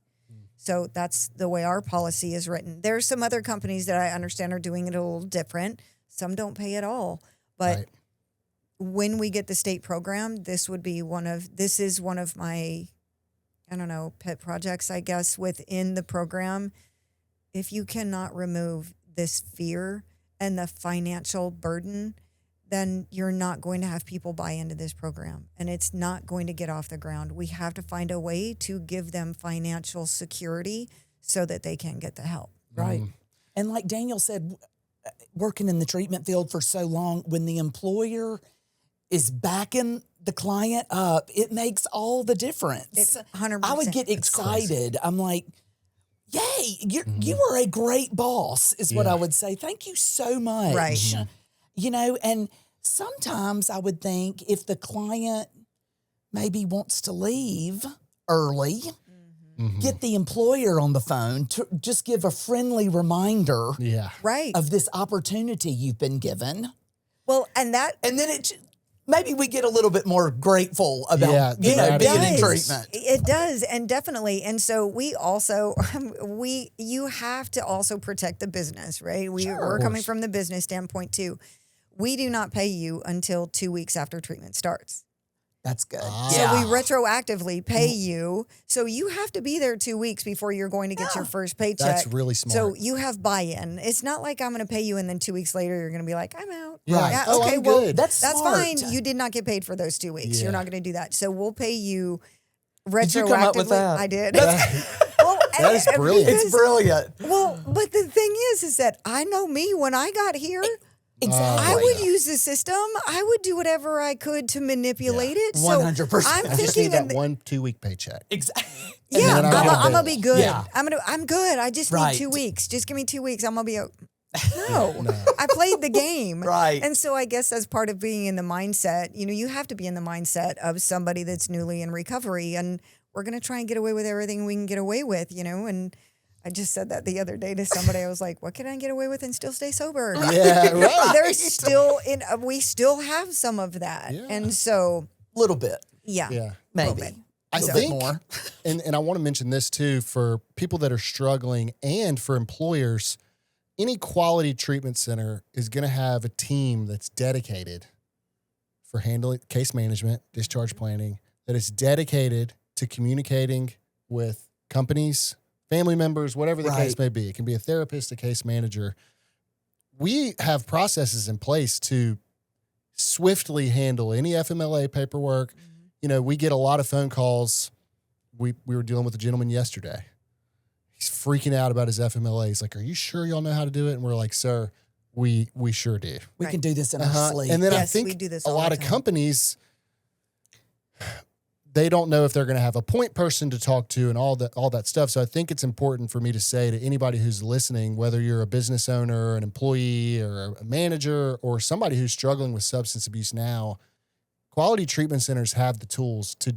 So that's the way our policy is written. There's some other companies that I understand are doing it a little different. Some don't pay at all, but when we get the state program, this is one of my, pet projects, I guess, within the program. If you cannot remove this fear and the financial burden, then you're not going to have people buy into this program, and it's not going to get off the ground. We have to find a way to give them financial security so that they can get the help. Right. And like Daniel said, working in the treatment field for so long, when the employer is backing the client up, it makes all the difference. It's 100%. I would get excited. I'm like, yay, you are a great boss, is what I would say. Thank you so much. Right. And sometimes I would think if the client maybe wants to leave early, get the employer on the phone to just give a friendly reminder of this opportunity you've been given. Well, and then maybe we get a little bit more grateful about being in treatment. It does, and definitely. And so we also you have to also protect the business, right? We're coming from the business standpoint too. We do not pay you until 2 weeks after treatment starts. That's good. So we retroactively pay you. So you have to be there 2 weeks before you're going to get your first paycheck. That's really smart. So you have buy-in. It's not like I'm going to pay you and then 2 weeks later you're going to be like, I'm out. Right. Yeah, Oh, okay, I'm well, good. That's fine. smart. You did not get paid for those 2 weeks. Yeah. You're not going to do that. So we'll pay you retroactively. Did you come up with that? I did. Well, that is brilliant. It's brilliant. Well, but the thing is that I know me when I got here, Exactly. I would use the system. I would do whatever I could to manipulate it. 100%. So I'm I just thinking need that 1-2 week paycheck. Exactly. yeah, then I'll get a I'm gonna bill. be good. Yeah. I'm good. I just Right. need 2 weeks. Just give me 2 weeks. I'm gonna be no. I played the game. Right. And so I guess as part of being in the mindset, you have to be in the mindset of somebody that's newly in recovery, and we're gonna try and get away with everything we can get away with, and I just said that the other day to somebody. I was like, what can I get away with and still stay sober? Yeah, right. There's still we still have some of that. Yeah. And so, Little bit, yeah. Yeah. maybe. bit. I A bit think, more. and I want to mention this too, for people that are struggling and for employers, any quality treatment center is going to have a team that's dedicated for handling case management, discharge planning, that is dedicated to communicating with companies, family members, whatever the case may be. It can be a therapist, a case manager. We have processes in place to swiftly handle any FMLA paperwork. We get a lot of phone calls. We were dealing with a gentleman yesterday. He's freaking out about his FMLA. He's like, are you sure y'all know how to do it? And we're like, sir, we sure do. We can do this in our sleep. And then Yes, I we think do this a all lot the of time. companies, they don't know if they're going to have a point person to talk to and all that stuff. So I think it's important for me to say to anybody who's listening, whether you're a business owner, an employee, or a manager, or somebody who's struggling with substance abuse now, quality treatment centers have the tools to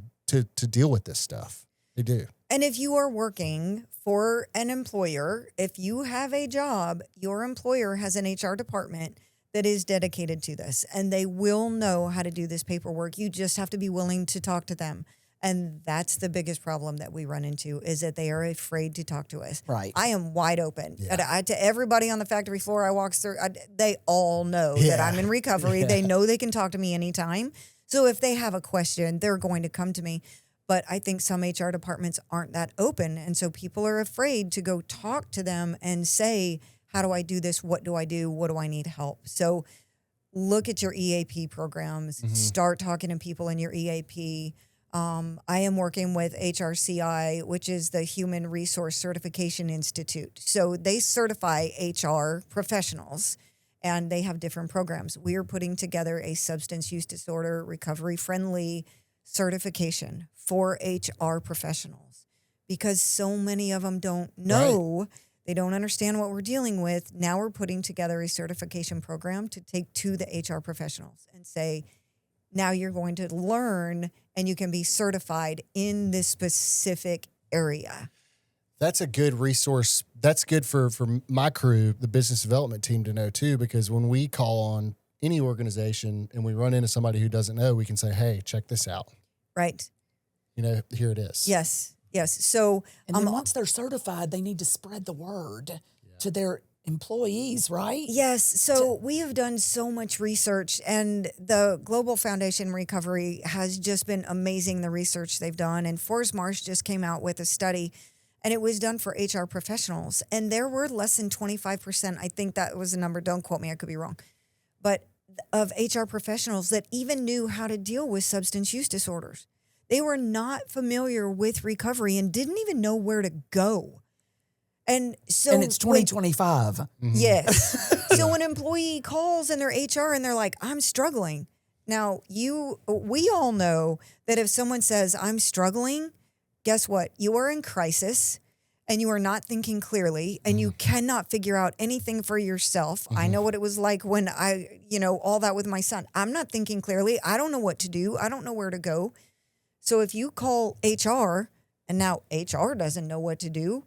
deal with this stuff. They do. And if you are working for an employer, if you have a job, your employer has an HR department that is dedicated to this, and they will know how to do this paperwork. You just have to be willing to talk to them. And that's the biggest problem that we run into, is that they are afraid to talk to us. Right. I am wide open. Yeah. To everybody on the factory floor I walk through, they all know that I'm in recovery. They know they can talk to me anytime. So if they have a question, they're going to come to me. But I think some HR departments aren't that open. And so people are afraid to go talk to them and say, how do I do this? What do I do? What do I need help? So look at your EAP programs. Start talking to people in your EAP. I am working with HRCI, which is the Human Resource Certification Institute. So they certify HR professionals, and they have different programs. We are putting together a substance use disorder recovery-friendly certification for HR professionals, because so many of them don't know. They don't understand what we're dealing with. Now we're putting together a certification program to take to the HR professionals and say, now you're going to learn and you can be certified in this specific area. That's a good resource. That's good for my crew, the business development team, to know too, because when we call on any organization and we run into somebody who doesn't know, we can say, hey, check this out. Right. Here it is. Yes. So and then once they're certified, they need to spread the word to their employees, right? yes. So we have done so much research, and the Global Foundation Recovery has just been amazing, the research they've done. And Forrest Marsh just came out with a study, and it was done for HR professionals. And there were less than 25%, I think that was the number, don't quote me, I could be wrong, but of HR professionals that even knew how to deal with substance use disorders. They were not familiar with recovery and didn't even know where to go. And so, And it's 2025. yes. So when an employee calls in their HR and they're like, I'm struggling. Now, we all know that if someone says, I'm struggling, guess what? You are in crisis and you are not thinking clearly and you cannot figure out anything for yourself. I know what it was like when all that with my son. I'm not thinking clearly. I don't know what to do. I don't know where to go. So if you call HR and now HR doesn't know what to do,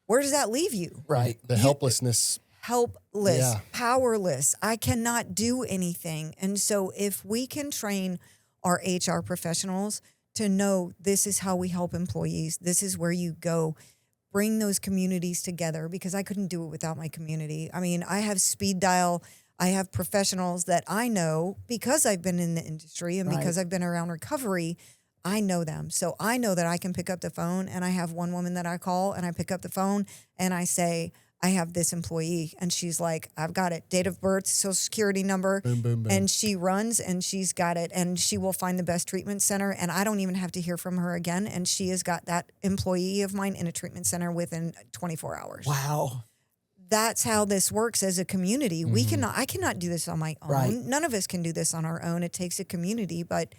where does that leave you? Right. The helplessness. Helpless, Yeah. powerless. I cannot do anything. And so if we can train our HR professionals to know this is how we help employees, this is where you go, bring those communities together, because I couldn't do it without my community. I mean, I have speed dial. I have professionals that I know because I've been in the industry and because I've been around recovery. I know them. So I know that I can pick up the phone, and I have one woman that I call, and I pick up the phone and I say, I have this employee, and she's like, I've got it. Date of birth, social security number. Boom, boom, boom. And she runs and she's got it, and she will find the best treatment center. And I don't even have to hear from her again. And she has got that employee of mine in a treatment center within 24 hours. Wow. that's how this works as a community. I cannot do this on my own. Right. None of us can do this on our own. It takes a community, but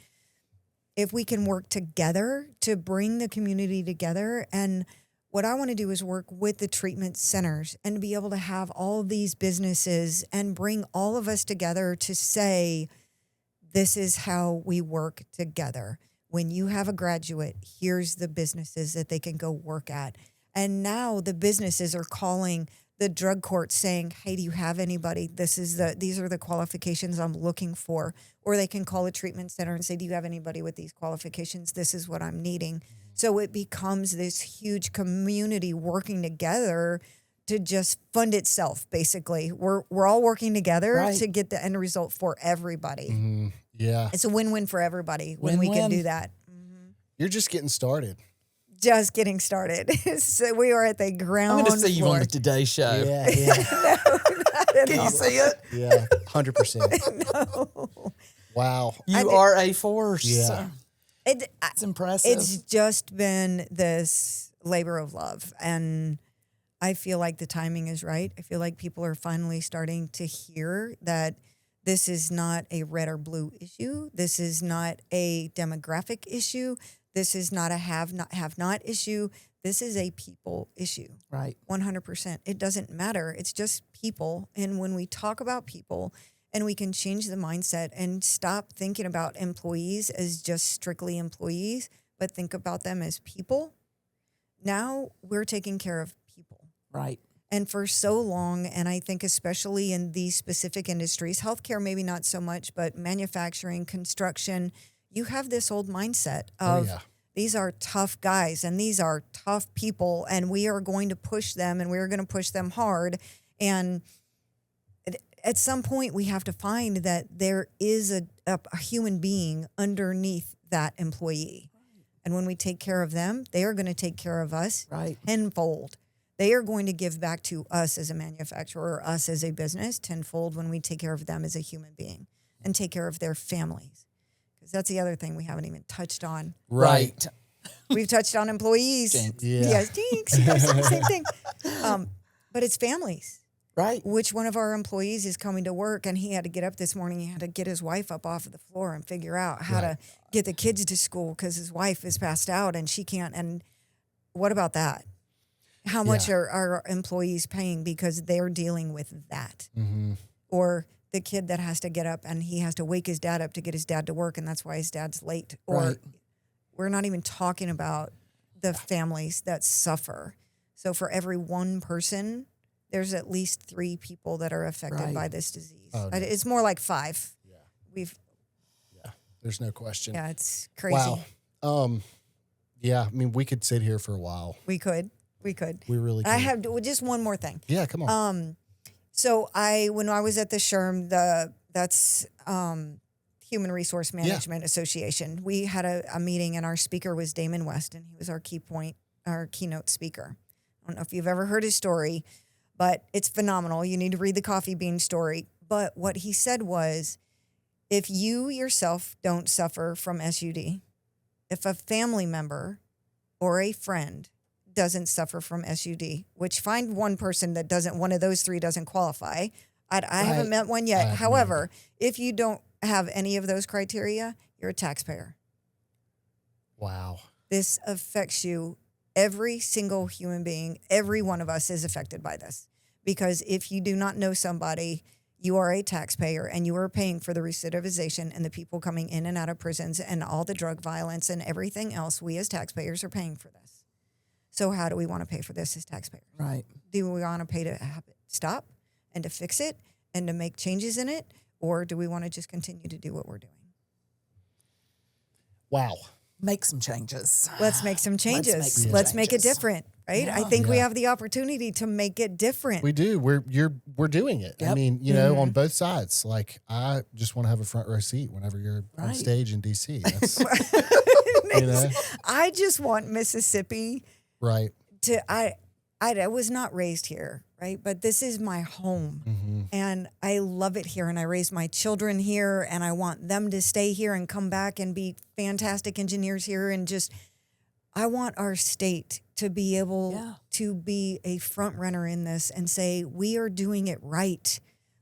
if we can work together to bring the community together, and what I want to do is work with the treatment centers and be able to have all of these businesses and bring all of us together to say, this is how we work together. When you have a graduate, here's the businesses that they can go work at. And now the businesses are calling the drug court saying, hey, do you have anybody? These are the qualifications I'm looking for. Or they can call a treatment center and say, do you have anybody with these qualifications? This is what I'm needing. So it becomes this huge community working together to just fund itself, basically. We're all working together to get the end result for everybody. Yeah. It's a win-win for everybody when we can do that. You're just getting started. Just getting started. So we are at the ground I'm going to see you floor. on the Today Show. Yeah, yeah. Can you see it? Yeah, 100%. No. Wow. You are a force. Yeah. It's impressive. It's just been this labor of love. And I feel like the timing is right. I feel like people are finally starting to hear that this is not a red or blue issue. This is not a demographic issue. This is not a have not issue. This is a people issue. Right. 100%. It doesn't matter. It's just people. And when we talk about people and we can change the mindset and stop thinking about employees as just strictly employees, but think about them as people, now we're taking care of people. Right. And for so long, and I think especially in these specific industries, healthcare maybe not so much, but manufacturing, construction, you have this old mindset of these are tough guys and these are tough people and we are going to push them and we're going to push them hard. And at some point we have to find that there is a human being underneath that employee. And when we take care of them, they are going to take care of us tenfold. They are going to give back to us as a manufacturer or us as a business tenfold when we take care of them as a human being and take care of their families. Because that's the other thing we haven't even touched on. Right. We've touched on employees. Jinx. Yeah. Yes, jinx. Yes, same thing. But it's families. Right. Which one of our employees is coming to work and he had to get up this morning. He had to get his wife up off of the floor and figure out how to get the kids to school because his wife is passed out and she can't. And what about that? How much are our employees paying because they're dealing with that? Mm-hmm. Or the kid that has to get up and he has to wake his dad up to get his dad to work and that's why his dad's late. Or we're not even talking about the families that suffer. So for every one person, there's at least 3 people that are affected by this disease. Oh, no. It's more like 5. Yeah. There's no question. Yeah, it's crazy. Wow. Yeah, I mean, we could sit here for a while. We could. We really could. I have just one more thing. Yeah, come on. So when I was at the SHRM, that's Human Resource Management Association, we had a meeting and our speaker was Damon West and he was our keynote speaker. I don't know if you've ever heard his story, but it's phenomenal. You need to read the Coffee Bean story. But what he said was, if you yourself don't suffer from SUD, if a family member or a friend doesn't suffer from SUD, which find one person that doesn't, one of those 3 doesn't qualify. I haven't met one yet. However, if you don't have any of those criteria, you're a taxpayer. Wow. This affects you. Every single human being, every one of us is affected by this. Because if you do not know somebody, you are a taxpayer and you are paying for the recidivization and the people coming in and out of prisons and all the drug violence and everything else. We as taxpayers are paying for this. So how do we want to pay for this as taxpayers? Right. Do we want to pay to have it stop and to fix it and to make changes in it? Or do we want to just continue to do what we're doing? Wow. Make some changes. Let's make some changes. Let's Make it different, right? Yeah. I think we have the opportunity to make it different. We do. We're doing it. Yep. I mean, you know, on both sides. Like, I just want to have a front row seat whenever you're on stage in DC. That's, you know? I just want Mississippi Right. I was not raised here, right? But this is my home and I love it here and I raised my children here and I want them to stay here and come back and be fantastic engineers here and just, I want our state to be able to be a front runner in this and say, we are doing it right.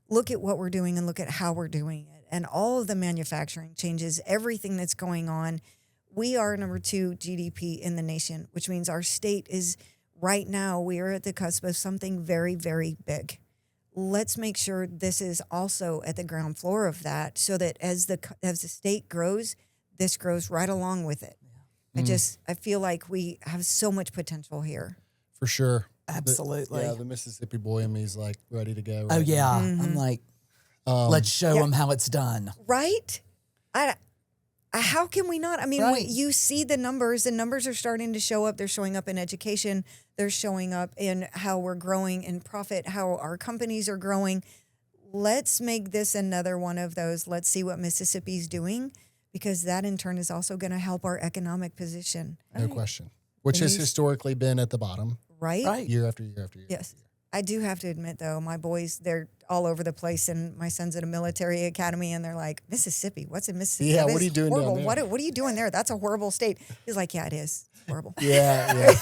Look at what we're doing and look at how we're doing it. And all of the manufacturing changes, everything that's going on. We are number 2 GDP in the nation, which means our state is right now, we are at the cusp of something very, very big. Let's make sure this is also at the ground floor of that so that as the state grows, this grows right along with it. I feel like we have so much potential here. For sure. Absolutely. The Mississippi boy in me is like ready to go. Oh, right yeah. now. I'm like, let's show them how it's done. Right? How can we not? I mean, when you see the numbers are starting to show up. They're showing up in education. They're showing up in how we're growing in profit, how our companies are growing. Let's make this another one of those. Let's see what Mississippi's doing, because that in turn is also going to help our economic position. No question. Which has historically been at the bottom. Right? Year after year after year. Yes. I do have to admit, though, my boys, they're all over the place, and my son's at a military academy, and they're like, Mississippi? What's in Mississippi? Yeah, what are you doing horrible. down there? What are you doing there? That's a horrible state. He's like, yeah, it is. It's horrible. Yeah.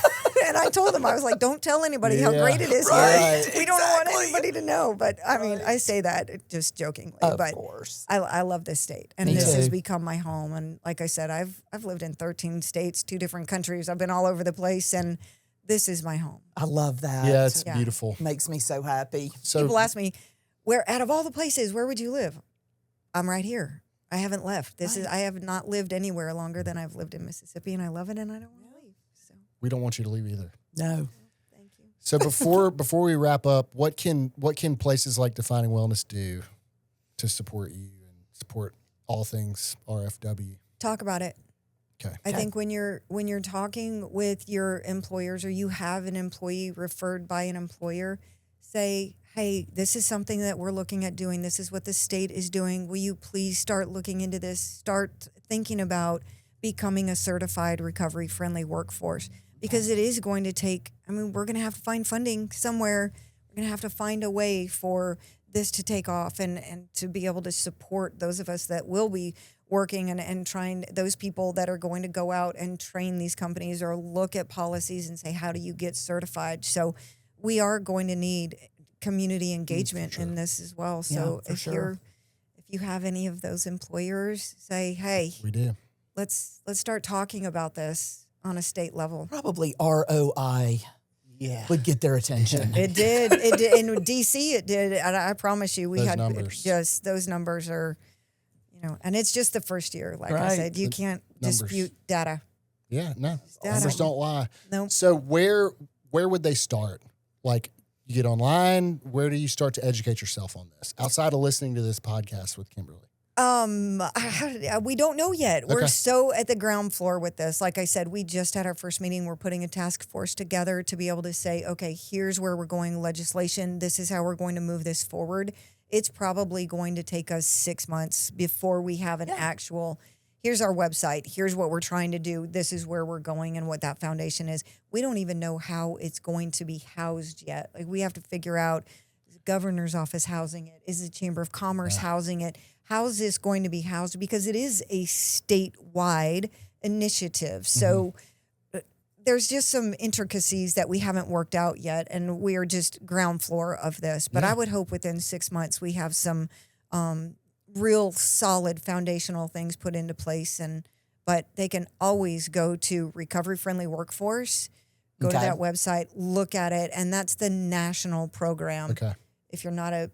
And I told him, I was like, don't tell anybody how great it is Right. here. We don't want anybody to know. But, I mean, I say that just jokingly. Of but course. I love this state, and Me this too. has become my home. And like I said, I've lived in 13 states, 2 different countries. I've been all over the place, and this is my home. I love that. Yeah, it's beautiful. Makes me so happy. So People ask me, out of all the places, where would you live? I'm right here. I haven't left. I have not lived anywhere longer than I've lived in Mississippi, and I love it, and I don't want to leave. So we don't want you to leave either. No. thank you. So before we wrap up, what can places like Defining Wellness do to support you and support all things RFW? Talk about it. Okay. I think when you're talking with your employers, or you have an employee referred by an employer, say, hey, this is something that we're looking at doing. This is what the state is doing. Will you please start looking into this? Start thinking about becoming a certified recovery-friendly workforce, because it is going to take, we're going to have to find funding somewhere. We're going to have to find a way for this to take off and to be able to support those of us that will be working and trying, those people that are going to go out and train these companies or look at policies and say, how do you get certified? So we are going to need community engagement in this as well. So if you have any of those employers, say, hey, We do. let's start talking about this on a state level. Probably ROI would get their attention. It did. In DC, it did. And I promise you, we Those had numbers. just, those numbers are, and it's just the first year. Like I said, you can't dispute data. Yeah, no. Data. Numbers don't lie. No. So where would they start? Like, you get online, where do you start to educate yourself on this? Outside of listening to this podcast with Kimberly. We don't know yet. Okay. We're so at the ground floor with this. Like I said, we just had our first meeting. We're putting a task force together to be able to say, okay, here's where we're going legislation. This is how we're going to move this forward. It's probably going to take us 6 months before we have an actual, here's our website. Here's what we're trying to do. This is where we're going and what that foundation is. We don't even know how it's going to be housed yet. Like, we have to figure out, is the governor's office housing it? Is the Chamber of Commerce housing it? How is this going to be housed? Because it is a statewide initiative. So there's just some intricacies that we haven't worked out yet, and we are just ground floor of this. But I would hope within 6 months we have some real solid foundational things put into place. But they can always go to Recovery Friendly Workforce, go to that website, look at it, and that's the national program. Okay. If you're not a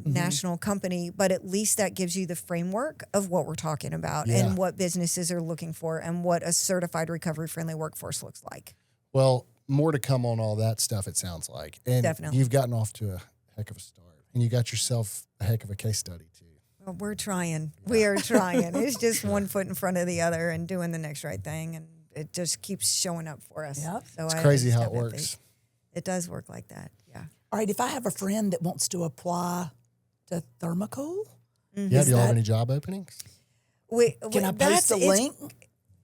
national company, but at least that gives you the framework of what we're talking about and what businesses are looking for and what a certified recovery friendly workforce looks like. Well, more to come on all that stuff, it sounds like. And Definitely. you've gotten off to a heck of a start. And you got yourself a heck of a case study, too. Well, we're trying. We are trying. It's just one foot in front of the other and doing the next right thing. And it just keeps showing up for us. Yep. So It's crazy how it works. It does work like that. Yeah. All right, if I have a friend that wants to apply to Thermo-Kool, Yeah, do y'all have any job openings? can I post a link?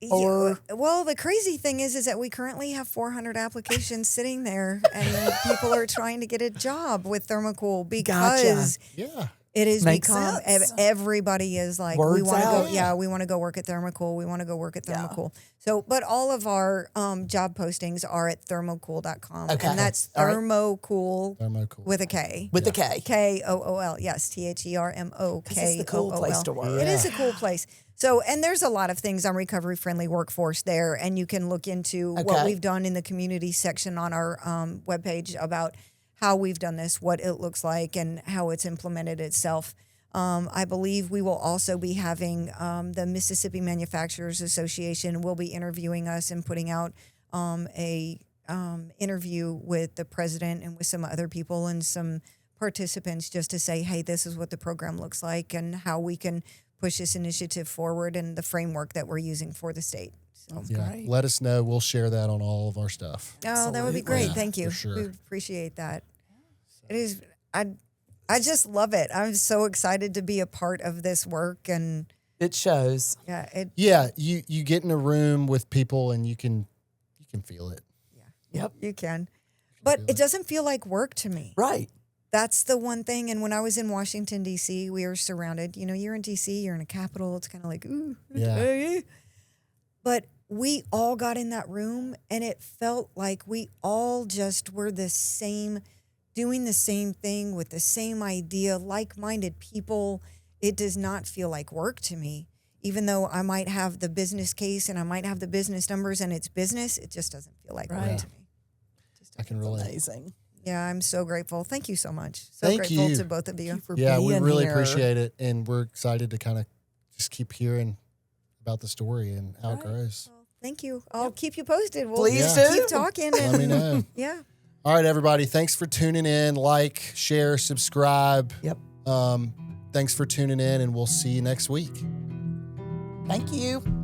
Or Well, the crazy thing is that we currently have 400 applications sitting there, and people are trying to get a job with Thermo-Kool because Yeah. It has Makes become sense. everybody is like, we Word's want to out. go. Yeah, we want to go work at Thermo-Kool. We want to go work at Thermo-Kool. So, but all of our job postings are at thermocool.com. Okay. And that's All right. Thermo-Kool Thermo-Kool. with a K. With the K. Kool. Yes, THERMOKOOL. It's the cool place to work. It is a cool place. So, and there's a lot of things on recovery friendly workforce there, and you can look into what Okay. we've done in the community section on our webpage about how we've done this, what it looks like, and how it's implemented itself. I believe we will also be having the Mississippi Manufacturers Association will be interviewing us and putting out a interview with the president and with some other people and some participants just to say, hey, this is what the program looks like and how we can push this initiative forward and the framework that we're using for the state. So. Yeah. Great. Let us know. We'll share that on all of our stuff. Oh, that would be great. Yeah, Thank you. for sure. We appreciate that. It is. I just love it. I'm so excited to be a part of this work, and It shows. Yeah, you get in a room with people and you can feel it. Yep. you can. But it doesn't feel like work to me. Right. That's the one thing. And when I was in Washington, D.C., we were surrounded. You know, you're in D.C., you're in a capital. It's kind of like, ooh. Yeah. But we all got in that room, and it felt like we all just were the same, doing the same thing with the same idea, like-minded people. It does not feel like work to me. Even though I might have the business case and I might have the business numbers and it's business, it just doesn't feel like work Right. to me. I can relate. Amazing. Yeah, I'm so grateful. Thank you so much. So Thank grateful you. to both of you. Thank you for Yeah, being we really here. appreciate it, and we're excited to kind of just keep hearing about the story and how it grows. Well, thank you. I'll keep you posted. We'll Please Yeah. do. keep talking. And, Let me know. Yeah. All right, everybody. Thanks for tuning in. Like, share, subscribe. Yep. Thanks for tuning in, and we'll see you next week. Thank you.